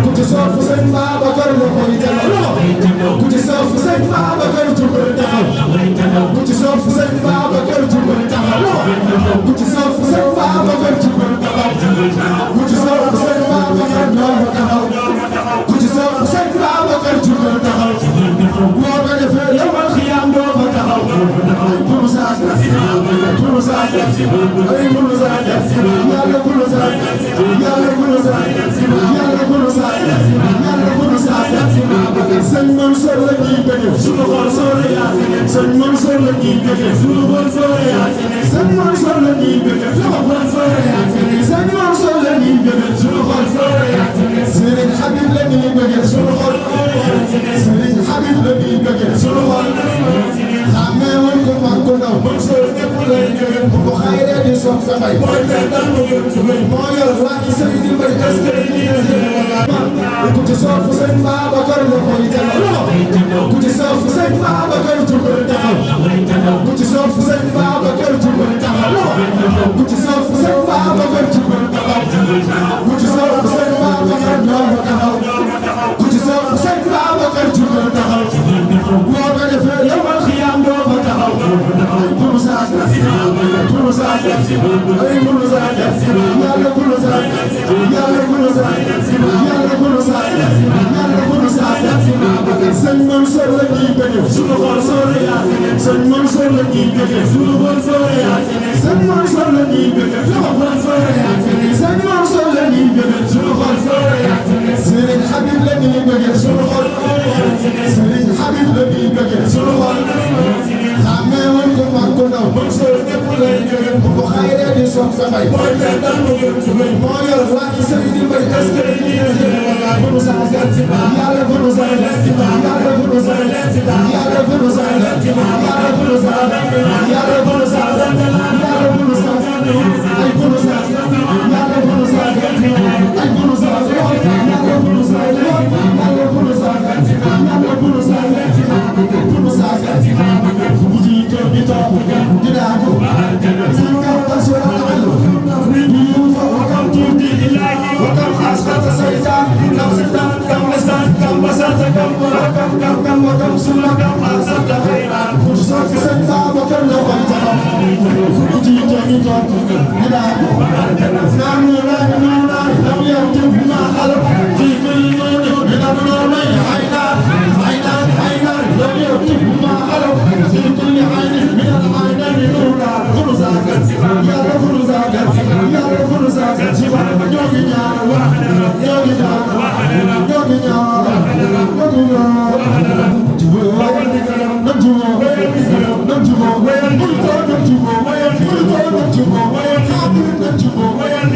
ku ci sopp sëñ Babacar la koy taxaw ku ci sopp sëñ Babacar jugal taxaw ku ci sopp sëñ Babacar jugal taxaw ku ci sopp sëñ Babacar jugal taxaw ku ci sopp sëñ Babacar ñoo taxaw ku ci sopp sëñ Babacar jugal taxaw boo ko defee yomal xiyam doo fa taxaw bulu saas bulu saas ay bulu saas yàlla bulu saas yàlla bulu saas yàlla bulu saas yàlla bulu saas sëñ Mansour la ñuy bëgg suñu xol soore yaa sëñ Mansour la ñuy bëgg suñu xol soore yaa sëñ Mansour la ñuy bëgg suñu xol soore yaa sëñ Mansour la ñuy bëgg suñu xol soore yaa sëriñ Habib la ñuy bëgg suñu xol sëriñ Habib la ñuy bëgg suñu xol xamee woon ko mag ko ndaw Mansour ñëpp lay jóge bu ko xayree di soog sa bay moo yor waa ci sëriñ di mbay ku ci sopp sëñ Babacar la koy taxaw ku ci sopp sëñ Babacar jugal taxaw ku ci sopp sëñ Babacar jugal taxaw ku ci sopp sëñ Babacar jugal taxaw ku ci sopp sëñ Babacar ñoo taxaw ku ci sopp sëñ Babacar jugal taxaw boo ko defee yomal xiyam doo fa taxaw bulu saas bulu saas ay bulu saas yàlla bulu saas yàlla bulu saas yàlla bulu saas yàlla bulu saas sëñ Mansour la ñuy bëgg suñu xol soore yaa sëñ Mansour la ñuy bëgg suñu xol soore yaa sëñ Mansour la ñuy bëgg suñu xol soore yaa sëñ Mansour la ñuy bëgg suñu xol soore yaa sëriñ Habib la ñuy bëgg suñu xol sëriñ Habib la ñuy bëgg suñu xol xamee woon ko mag ko ndaw Mansour ñëpp lay jóge bu ko xayree di soog sa bay moo yor waa ci sëriñ di mbay bulu saas yàlla bulu saas yàlla bulu saas yàlla bulu saas yàlla bulu saas yàlla bulu saas yàlla bulu saas ay bulu saas yàlla bulu saas ay bulu saas yàlla bulu saas yàlla bulu saas yàlla bulu saas bulu saas bu jiite bi topp dinaa ko si kaw la soo taxalu ñu fa wakam tuuti wakam asqata saytaan kam saytaan kam lisan kam basata kam wakam kam kam wakam sula kam asata khairan ku sopp sëñ Babacar la koy taxaw bu jiite bi topp dinaa ko naan lam yaktum ma xalaq fi kulli mawdin min an-nuurayn aynaan lam yaktum ma xalaq fi kulli aynin min al-aynayni nuuran bulu saakar yàlla bulu saakar yàlla bulu saakar ci barke ñoo ngi ñaan ñoo ngi ñaan ñoo ngi ñaan ñoo ngi ñaan nam juboo nam juboo bul ko nam juboo bul ko nam juboo nam juboo